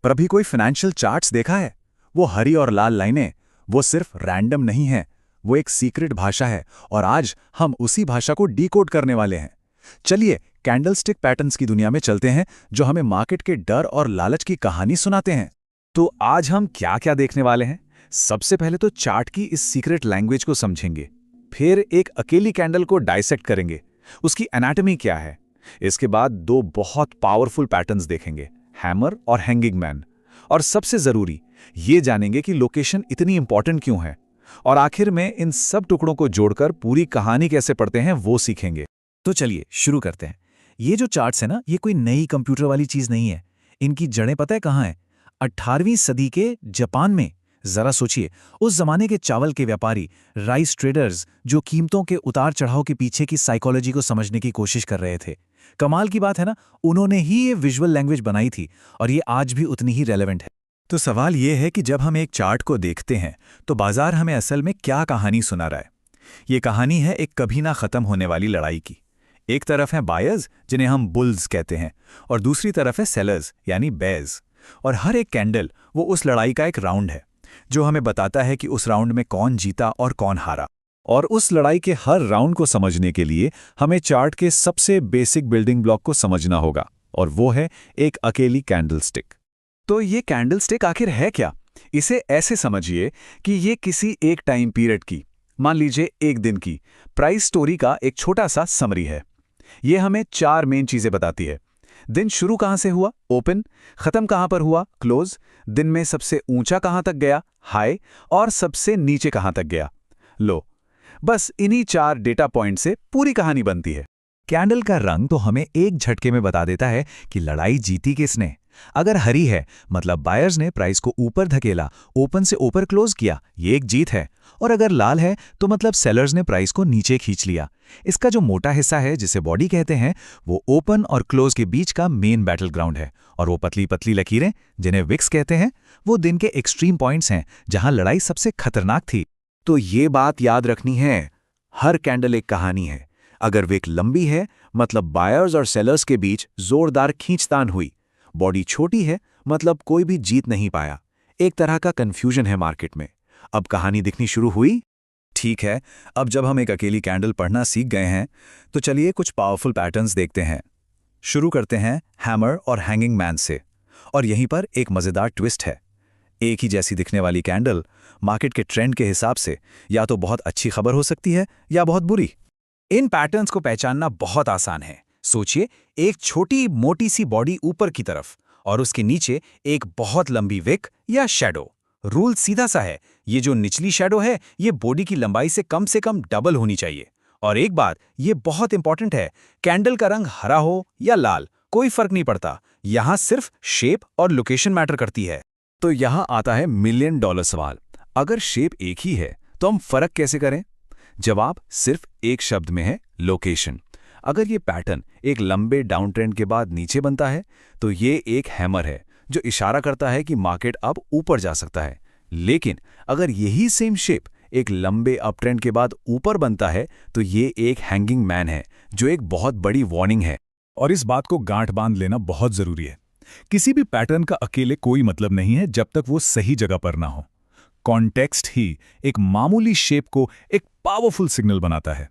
पर अभी कोई फाइनेंशियल चार्ट्स देखा है? वो हरी और लाल लाइनें, वो सिर्फ रैंडम नहीं है, वो एक सीक्रेट भाषा है और आज हम उसी भाषा को डीकोड करने वाले हैं। चलिए कैंडलस्टिक पैटर्न्स की दुनिया में चलते हैं, जो हमें मार्केट के डर और लालच की कहानी सुनाते हैं। तो आज हम क्या-क्या देखने वाले हैं? सबसे पहले तो चार्ट की इस सीक्रेट लैंग्वेज को समझेंगे, फिर एक अकेली कैंडल को डाइसेक्ट करेंगे, उसकी एनाटॉमी क्या है। इसके बाद दो बहुत पावरफुल पैटर्न्स देखेंगे, हैमर और हैंगिंग मैन। और सबसे जरूरी ये जानेंगे कि लोकेशन इतनी इंपॉर्टेंट क्यों है। और आखिर में इन सब टुकड़ों को जोड़कर पूरी कहानी कैसे पढ़ते हैं वो सीखेंगे। तो चलिए शुरू करते हैं। ये जो चार्ट्स है ना, ये कोई नई कंप्यूटर वाली चीज नहीं है। इनकी जड़ें पता है कहाँ हैं? 18वीं सदी के जापान में। जरा सोचिए, उस जमाने के चावल के व्यापारी, राइस ट्रेडर्स, जो कीमतों के उतार चढ़ाव के पीछे की साइकोलॉजी को समझने की कोशिश कर रहे थे। कमाल की बात है ना, उन्होंने ही ये विजुअल लैंग्वेज बनाई थी और ये आज भी उतनी ही रेलेवेंट है। तो सवाल ये है कि जब हम एक चार्ट को देखते हैं तो बाजार हमें असल में क्या कहानी सुना रहा है। ये कहानी है एक कभी ना खत्म होने वाली लड़ाई की। एक तरफ है बायर्स, जिन्हें हम बुल्स कहते हैं, और दूसरी तरफ है सेलर्स यानी बेयर्स। और हर एक कैंडल वो उस लड़ाई का एक राउंड है, जो हमें बताता है कि उस राउंड में कौन जीता और कौन हारा। और उस लड़ाई के हर राउंड को समझने के लिए हमें चार्ट के सबसे बेसिक बिल्डिंग ब्लॉक को समझना होगा, और वो है एक अकेली कैंडलस्टिक। तो ये कैंडलस्टिक आखिर है क्या? इसे ऐसे समझिए कि ये किसी एक टाइम पीरियड की, मान लीजिए एक दिन की, प्राइस स्टोरी का एक छोटा सा समरी है। ये हमें चार मेन चीजें बताती है। दिन शुरू कहां से हुआ, ओपन, खत्म कहां पर हुआ, क्लोज, दिन में सबसे ऊंचा कहां तक गया, हाई, और सबसे नीचे कहां तक गया, लो। बस इन्हीं चार डेटा पॉइंट से पूरी कहानी बनती है। कैंडल का रंग तो हमें एक झटके में बता देता है कि लड़ाई जीती किसने। अगर हरी है मतलब बायर्स ने प्राइस को ऊपर धकेला, ओपन से ऊपर क्लोज किया, ये एक जीत है। और अगर लाल है तो मतलब सेलर्स ने प्राइस को नीचे खींच लिया। इसका जो मोटा हिस्सा है, जिसे बॉडी कहते हैं, वो ओपन और क्लोज के बीच का मेन बैटल ग्राउंड है। और वो पतली पतली लकीरें, जिन्हें विक्स कहते हैं, वो दिन के एक्सट्रीम पॉइंट्स हैं, जहां लड़ाई सबसे खतरनाक थी। तो ये बात याद रखनी है, हर कैंडल एक कहानी है। अगर विक लंबी है मतलब बायर्स और सेलर्स के बीच जोरदार खींचतान हुई। बॉडी छोटी है मतलब कोई भी जीत नहीं पाया। एक तरह का कंफ्यूजन है मार्केट में। अब कहानी दिखनी शुरू हुई? ठीक है, अब जब हम एक अकेली कैंडल पढ़ना सीख गए हैं, तो चलिए कुछ पावरफुल पैटर्न्स देखते हैं। शुरू करते हैं हैमर और हैंगिंग मैन से। और यहीं पर एक मज़ेदार ट्विस्ट है। एक ही जैसी दिखने वाली कैंडल मार्केट के ट्रेंड के हिसाब से या तो बहुत अच्छी खबर हो सकती है या बहुत बुरी। इन पैटर्न्स को पहचानना बहुत आसान है। सोचिए, एक छोटी मोटी सी बॉडी ऊपर की तरफ और उसके नीचे एक बहुत लंबी विक या शैडो। रूल सीधा सा है, ये जो निचली शैडो है ये बॉडी की लंबाई से कम डबल होनी चाहिए। और एक बात ये बहुत इंपॉर्टेंट है, कैंडल का रंग हरा हो या लाल कोई फर्क नहीं पड़ता, यहां सिर्फ शेप और लोकेशन मैटर करती है। तो यहां आता है मिलियन डॉलर सवाल, अगर शेप एक ही है तो हम फर्क कैसे करें? जवाब सिर्फ एक शब्द में है, लोकेशन। अगर ये पैटर्न एक लंबे डाउन ट्रेंड के बाद नीचे बनता है तो ये एक हैमर है, जो इशारा करता है कि मार्केट अब ऊपर जा सकता है। लेकिन अगर यही सेम शेप एक लंबे अप ट्रेंड के बाद ऊपर बनता है तो ये एक हैंगिंग मैन है, जो एक बहुत बड़ी वार्निंग है। और इस बात को गांठ बांध लेना बहुत जरूरी है। किसी भी पैटर्न का अकेले कोई मतलब नहीं है जब तक वो सही जगह पर ना हो। कॉन्टेक्स्ट ही एक मामूली शेप को एक पावरफुल सिग्नल बनाता है।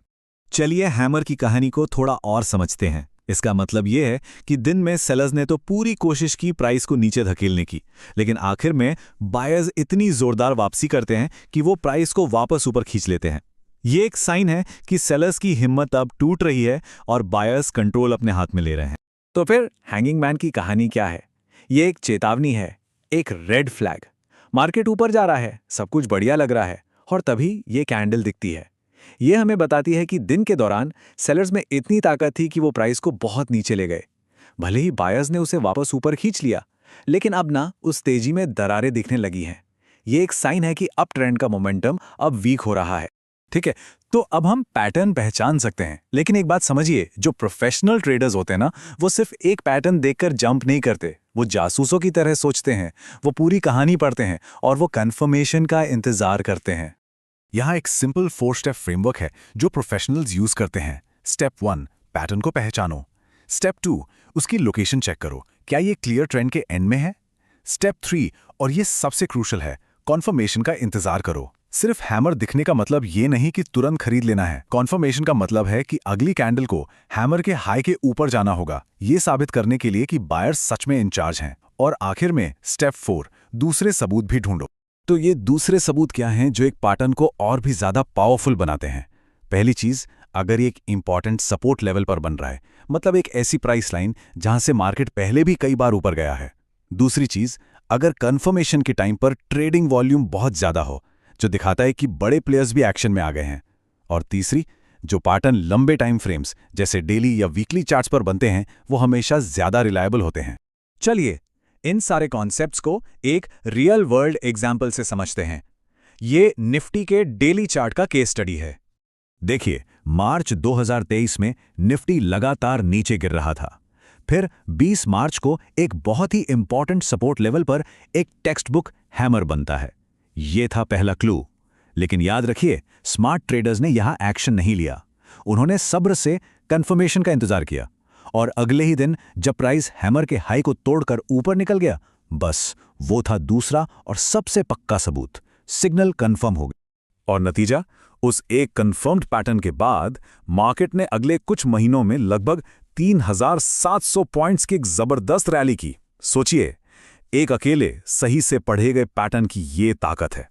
चलिए हैमर की कहानी को थोड़ा और समझते हैं। इसका मतलब यह है कि दिन में सेलर्स ने तो पूरी कोशिश की प्राइस को नीचे धकेलने की, लेकिन आखिर में बायर्स इतनी जोरदार वापसी करते हैं कि वो प्राइस को वापस ऊपर खींच लेते हैं। ये एक साइन है कि सेलर्स की हिम्मत अब टूट रही है और बायर्स कंट्रोल अपने हाथ में ले रहे हैं। तो फिर हैंगिंग मैन की कहानी क्या है? ये एक चेतावनी है, एक रेड फ्लैग। मार्केट ऊपर जा रहा है, सब कुछ बढ़िया लग रहा है, और तभी ये कैंडल दिखती है। ये हमें बताती है कि दिन के दौरान सेलर्स में इतनी ताकत थी कि वो प्राइस को बहुत नीचे ले गए। भले ही बायर्स ने उसे वापस ऊपर खींच लिया, लेकिन अब ना उस तेजी में दरारें दिखने लगी हैं। ये एक साइन है कि अप ट्रेंड का मोमेंटम अब वीक हो रहा है। ठीक है, तो अब हम पैटर्न पहचान सकते हैं, लेकिन एक बात समझिए, जो प्रोफेशनल ट्रेडर्स होते हैं ना, वो सिर्फ एक पैटर्न देखकर जंप नहीं करते। वो जासूसों की तरह सोचते हैं, वो पूरी कहानी पढ़ते हैं और वो कंफर्मेशन का इंतजार करते हैं। यहाँ एक सिंपल 4 स्टेप फ्रेमवर्क है जो प्रोफेशनल्स यूज करते हैं। स्टेप 1, पैटर्न को पहचानो। स्टेप 2, उसकी लोकेशन चेक करो, क्या ये क्लियर ट्रेंड के एंड में है। स्टेप 3, और ये सबसे क्रूशल है, कॉन्फर्मेशन का इंतजार करो। सिर्फ हैमर दिखने का मतलब ये नहीं कि तुरंत खरीद लेना है। कॉन्फर्मेशन का मतलब है कि अगली कैंडल को हैमर के हाई के ऊपर जाना होगा, ये साबित करने के लिए कि बायर्स सच में इंचार्ज हैं। और आखिर में स्टेप 4, दूसरे सबूत भी ढूंढो। तो ये दूसरे सबूत क्या हैं जो एक पैटर्न को और भी ज्यादा पावरफुल बनाते हैं? पहली चीज, अगर ये एक इंपॉर्टेंट सपोर्ट लेवल पर बन रहा है, मतलब एक ऐसी प्राइस लाइन जहां से मार्केट पहले भी कई बार ऊपर गया है। दूसरी चीज, अगर कंफर्मेशन के टाइम पर ट्रेडिंग वॉल्यूम बहुत ज्यादा हो, जो दिखाता है कि बड़े प्लेयर्स भी एक्शन में आ गए हैं। और तीसरी, जो पैटर्न लंबे टाइम फ्रेम्स जैसे डेली या वीकली चार्ट्स पर बनते हैं, वो हमेशा ज्यादा रिलायबल होते हैं। चलिए इन सारे कॉन्सेप्ट्स को एक रियल वर्ल्ड एग्जाम्पल से समझते हैं। ये निफ्टी के डेली चार्ट का केस स्टडी है। देखिए, मार्च 2023 में निफ्टी लगातार नीचे गिर रहा था। फिर 20 मार्च को एक बहुत ही इंपॉर्टेंट सपोर्ट लेवल पर एक टेक्स्ट बुक हैमर बनता है। ये था पहला क्लू। लेकिन याद रखिए, स्मार्ट ट्रेडर्स ने यहां एक्शन नहीं लिया। उन्होंने सब्र से कंफर्मेशन का इंतजार किया, और अगले ही दिन जब प्राइस हैमर के हाई को तोड़कर ऊपर निकल गया, बस वो था दूसरा और सबसे पक्का सबूत। सिग्नल कंफर्म हो गया। और नतीजा, उस एक कंफर्म्ड पैटर्न के बाद मार्केट ने अगले कुछ महीनों में लगभग 3700 पॉइंट्स की एक जबरदस्त रैली की। सोचिए, एक अकेले सही से पढ़े गए पैटर्न की ये ताकत है।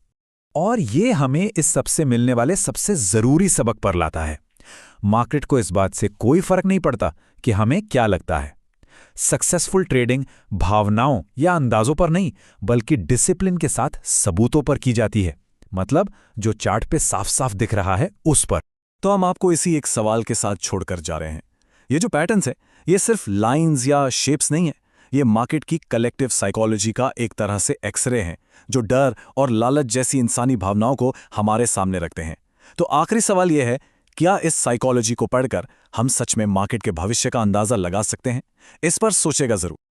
और ये हमें इस सबसे मिलने वाले सबसे जरूरी सबक पर लाता है। मार्केट को इस बात से कोई फर्क नहीं पड़ता कि हमें क्या लगता है। सक्सेसफुल ट्रेडिंग भावनाओं या अंदाजों पर नहीं, बल्कि डिसिप्लिन के साथ सबूतों पर की जाती है। मतलब जो चार्ट पे साफ साफ दिख रहा है उस पर। तो हम आपको इसी एक सवाल के साथ छोड़कर जा रहे हैं। ये जो पैटर्न्स है, ये सिर्फ लाइंस या शेप्स नहीं है। ये मार्केट की कलेक्टिव साइकोलॉजी का एक तरह से एक्सरे हैं, जो डर और लालच जैसी इंसानी भावनाओं को हमारे सामने रखते हैं। तो आखिरी सवाल यह है, क्या इस साइकोलॉजी को पढ़कर हम सच में मार्केट के भविष्य का अंदाजा लगा सकते हैं? इस पर सोचेगा जरूर।